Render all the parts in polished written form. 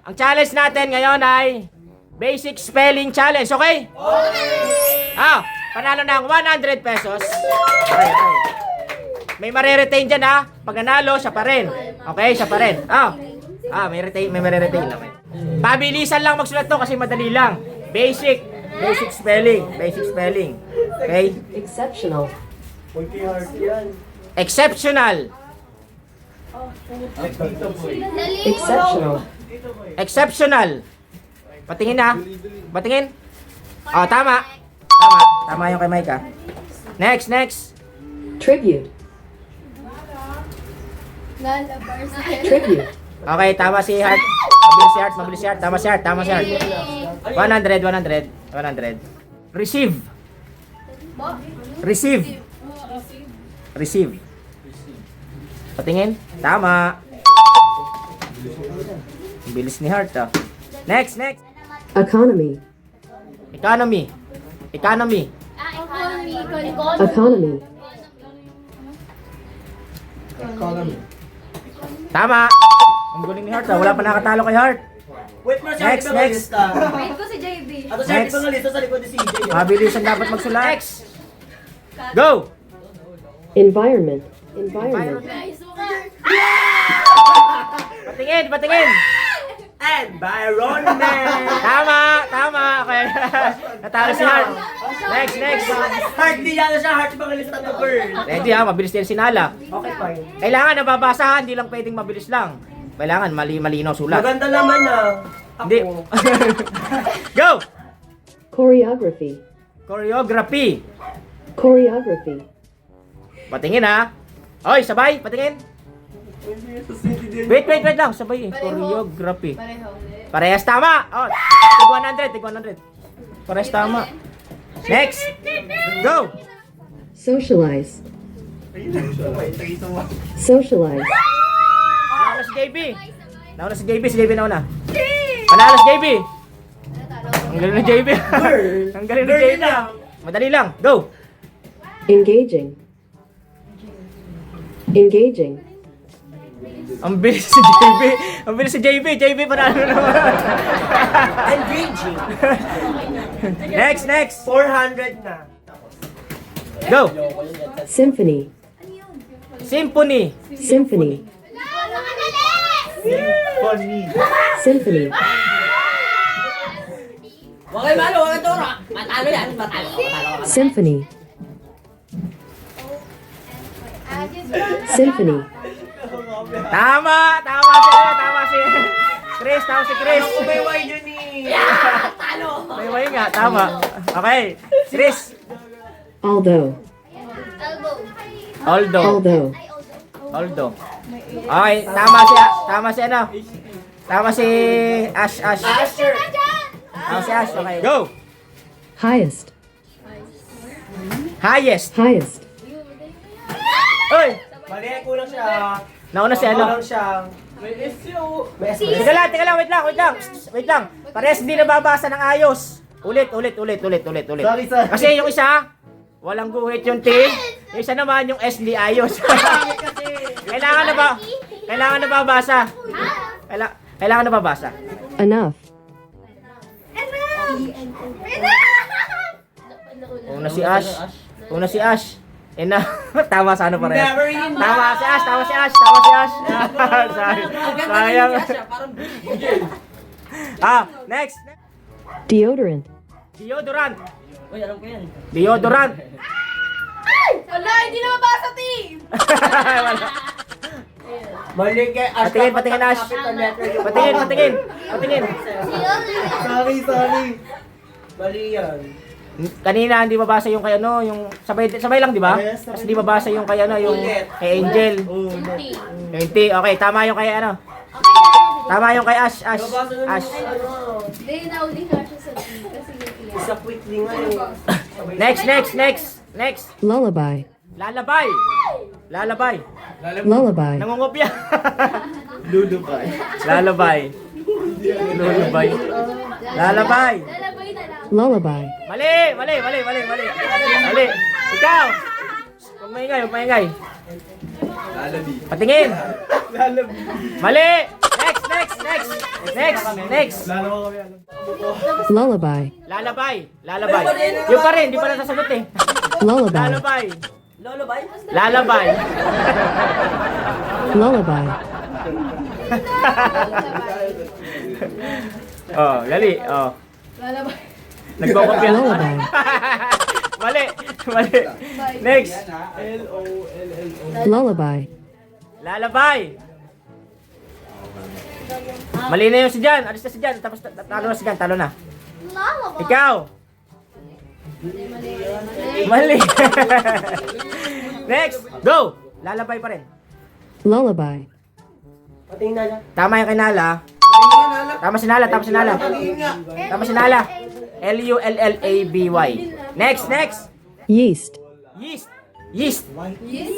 Ang challenge natin ngayon ay basic spelling challenge, okay? Panalo ng 100 pesos. Okay. May mariretain dyan ha. Pag nanalo, siya pa rin. Okay, siya pa rin. May mariretain. Okay. Pabilisan lang magsulat to kasi madali lang. Basic spelling. Okay? Exceptional. Exceptional. Exceptional. Patingin na. Patingin. Tama. Tama yung kay Mike ha. Next. Tribute. Tribute. Okay, tama si Heart. Mabilis si Heart. Tama si Heart. 100. Receive. Patingin. Tama. Ang bilis ni Heart ah. Next. Economy. Economy. Economy. Tama. Ang galing ni Heart ah. Wala pa nakatalo kay Heart. Wait mo siya, Next. Wait ko si JB. Ato siya, ito nga lista sa likod ni CJ. Mabilis ang dapat magsulat. Next. Go. Environment. Patingin. Environment! Tama. Okay. Natalo si Heart. Next. Heart di yan siya, heart ibang lista to girl. Ready ha, mabilis din sinala. Okay, fine. Kailangan nababasa, hindi lang pwedeng mabilis lang. Kailangan malinaw sulat. Maganda naman na. Hindi. Go! Choreography. Choreography. Patingin ha. Oy, sabay, patingin. Wait lang, sabay eh. Choreography. Parehas tama. Tig 100. Parehas tama. Next. Go! Socialize. Nauna si JB nauna. Panalo si JB. Ang galing ni JB. Ang galing ni JB. Madali lang. Go. Engaging. Ang bilis si JB. JB panalo naman. Engaging. Next. 400 na. Go. Symphony. Huwag kayo malo, huwag kayo turo. Matalo yan, matalo. Symphony. Tama si Chris. May way yun eh. May way nga, tama. Okay. Chris. Although. Okay, tama si ano? Tama si Ash. Tama si Ash. Okay, go. Highest. Oy, Mali, kulang siya. nauna si ano? Kulang siya. May SU. Teka lang, wait lang. Parehas hindi nababasa ng ayos. Ulit. Sorry. Kasi yung isa, walang guhit yung T. Yung isa naman yung S di ayos. Kailangan nababasa. Kailangan nababasa. Enough. Una si Ash. Tama sa ano pareha. Tama si Ash. Sayang. Next. Deodorant. Uy, alam ko yan. Deodorant. Wala, hindi na mabasa, team! Mali kay Ash. Patingin, Ash. Patingin. Sorry. Mali yan. Kanina hindi mabasa yung kay ano, yung sabay lang, di ba? Yes, Tapos hindi mabasa yung kay ano, yung kay Angel. Yung T. Okay, tama yung kay ano. Tama yung kay Ash. Hindi, nauli ka siya sa team kasi yung Isa quickly nga eh. Next. Lullaby. Lalabay. Nangungopya. Lalabay. Lullaby. Mali. Ikaw. Huwag maingay. Patingin. Mali. Next, next, next. Next, next. Lullaby. Lalabay. Lalabay. Yung pa rin, di pa nasasagot eh. Lullaby. Lalabay. Lolo ba? Lalabay. Lullaby. Oh, dali. Oh. Lalabay. Nagko-compute. Lullaby. Mali. Mali. Next. Lullaby. Lalabay. Mali na yung si Jan. Alis na si Jan. Tapos talo na si Jan. Talo na. Lalabay. Ikaw. Mali. Next. Go. Lalabay pa rin. Lullaby. Tama yung kinala. Tama si Nala. Tama si Nala. Tama si Nala. Lullaby. Next. Next. Yeast. Yeast. Yeast.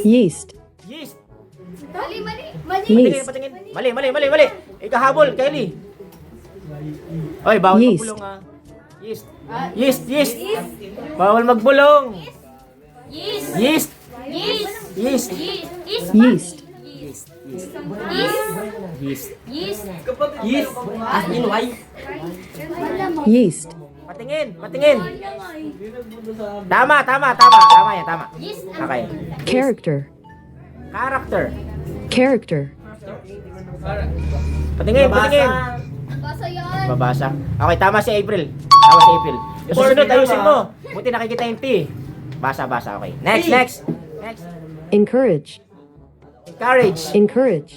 Yeast. Yeast. Mali, mali. Mali. Patingin, Yeast. patingin. Mali, mali, mali, mali. Ikahabol, Kylie. Oy, bawal Yeast. magbulong ha. Yeast. Yeast, yeast. Bawal magbulong. Yeast. Yeast. Yeast. Yeast. Yeast. Yeast. Yeast. Yeast. Yes. As in why? Yeast. Patingin, patingin. Tama, tama, tama. Tama yan, tama. Yeast. Okay. Character. Character. Character. Patingin, patingin. Basa yan. Babasa. Okay, tama si April. Tama si April. Yung susunod, ayusin mo. Buti nakikita yung T. Basa, basa. Okay. Next, next. Next. Encourage. Encourage. Encourage.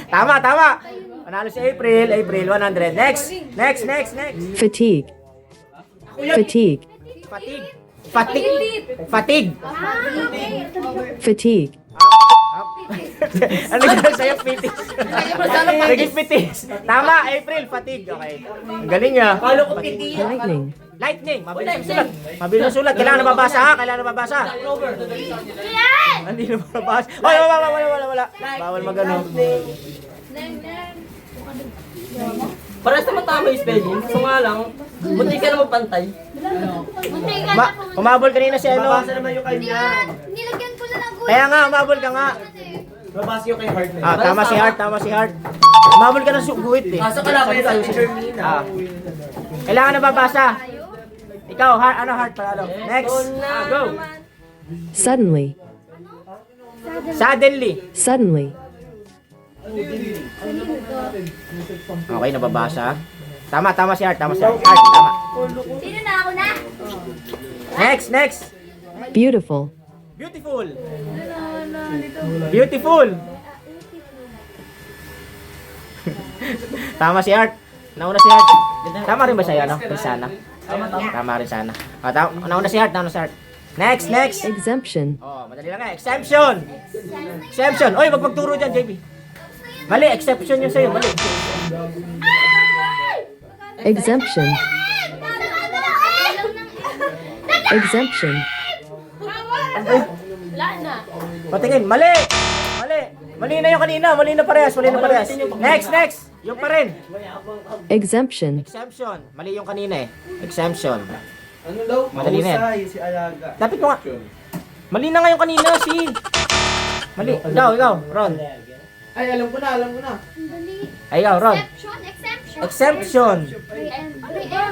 Tama, tama. Panalo si April. April, 100. Next. Next, next, next. Fatigue. Fatigue. Fatigue. Fatigue. Fatigue. Fatigue. Ano gano'n sa'yo? Pitis. Naging pitis. Tama, April. Fatigue. Okay. Ang galing niya. Kalo ko piti. Lightning. Lightning. Mabilis ang sulat. Mabilis ang sulat. Kailangan nababasa ha. Kailangan nababasa. Hindi nababasa. Oy, wala. Bawal magano. Parehas naman tama yung spelling. Kaso nga lang, buti ka na magpantay. Buntay ka na. Umabol kanina si ano. naman yung kanya. Nilagyan ko na ng gulay. Kaya nga, umabol ka nga. Babasa yung kay Heart na Ah, tama si Heart, tama si Heart. Umabol ka ng guhit eh. Kaso kalaban yung sa Germina. Ah. Kailangan nababasa. Ikaw, Heart, ano Heart para ano? Next. Go. Suddenly. Suddenly. Suddenly. Okay, nababasa. Tama si Heart, tama si Heart. Heart, tama. Sino na ako na? Next. Beautiful. Beautiful. Beautiful. Tama si Heart. Nauna si Heart. Tama rin ba sa'yo, ano? Sana. Tama rin sana. Ah, nauna si Heart, nauna si Heart. Next. Exemption. Oh, madali lang nga. Exemption. Exemption. Oy, wag magturo dyan, JB. Mali, exception yung sa'yo. Mali. Exemption. Exemption. Wala na. Patingin. Mali. Mali na yung kanina. Mali na parehas. Next. Yung pa rin. Exemption. Exemption. Mali yung kanina eh. Exemption. Ano daw? Madali na yan. Mahusay, si Alaga. Dapat mo nga. Mali na nga yung kanina, si. Mali. Ikaw, Ron. Ay, alam ko na. Ay, ikaw, Ron. Exemption.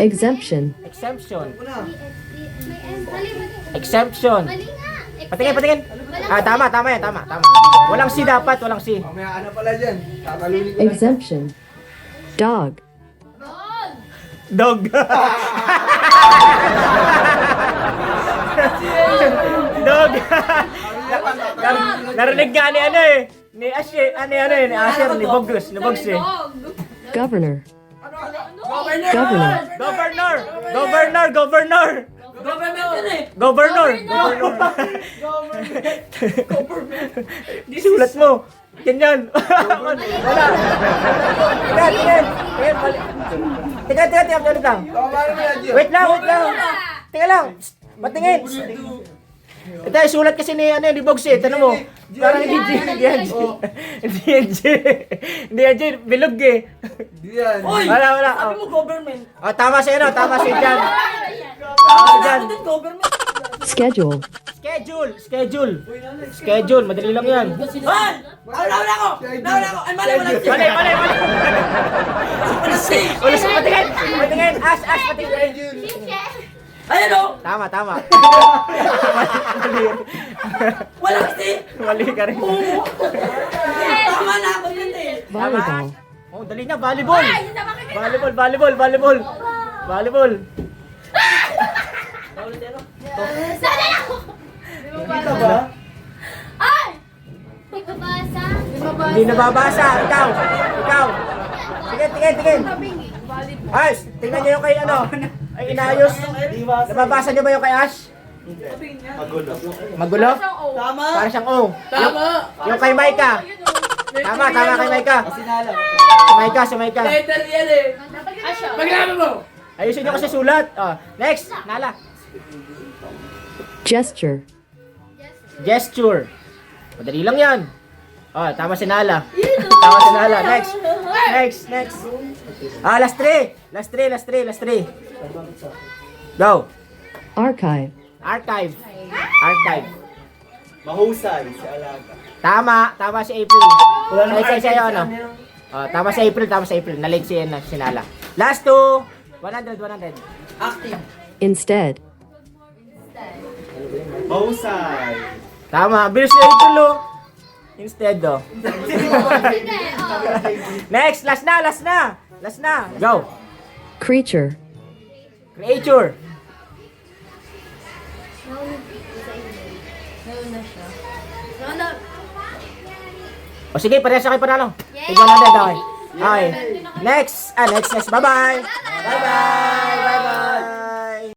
Exemption. Exemption. Exemption. Mali. Exemption. Mali nga. Patingin. Ah, tama yan, tama. Walang si dapat, walang si. Mamaya ka na pala dyan. Tatalunin ko lang. Exemption. Dog. Dog. Dog. Narinig nga ni ano eh. Ni Asher, ni Asher, ni Bogus eh. Governor. Governor! Governor. Governor. Government yun eh! Governor. Di sulat mo. Ganyan. Wala. Tingnan. Mali. Teka, ulit lang. Tama na yan, Gio. Wait lang. Teka lang. Patingin. Ito, sulat kasi ni, ano, ni Bogs eh. Tanong mo. Parang hindi G. Hindi yan G. Hindi yan G. Hindi yan G. Bilog eh. Di yan. Uy! Wala, wala. Sabi mo government. Oh, tama siya, no? Tama siya dyan. Tama dyan. Ako din government. Schedule. Schedule. Madali lang yan. Hoy! Nauna ako! Ay, mali. Mali. Ulis, patingin. Ash, patingin. Ayan o! Tama. Wala kasi! Mali ka rin. Tama na ako dyan eh! Volleyball. Oh, dali na. Volleyball. Volleyball. Sana ako! Kita ba? Ay! Hindi mabasa. Hindi nababasa. Ikaw. Tingin. Ash, tingnan niyo yung kay ano. Ay inayos. Nababasa niyo ba yung kay Ash? Magulo? Tama! Para siyang O. Tama! Yung kay Maika. Tama kay Maika. Sinala. Si Maika. Letter yan eh! Paglaman mo! Ayusin niyo kasi sulat. Oh, next, Nala. Gesture. Madali lang 'yan. Oh, tama si Nala. Next. Last three. Go. Archive. Archive. Mahusay si Alaga. Tama si April. Sa'yo, ano? Oh, tama si April. Nalate si Nala. Last two. 100. Active. Instead. Mahusay. Tama. Bilis si April, oh. Instead, oh. Next. Last na. Go. Creature. Creature. O sige, parehas na kayo panalo. Tignan natin, okay. Okay. Next. Bye-bye.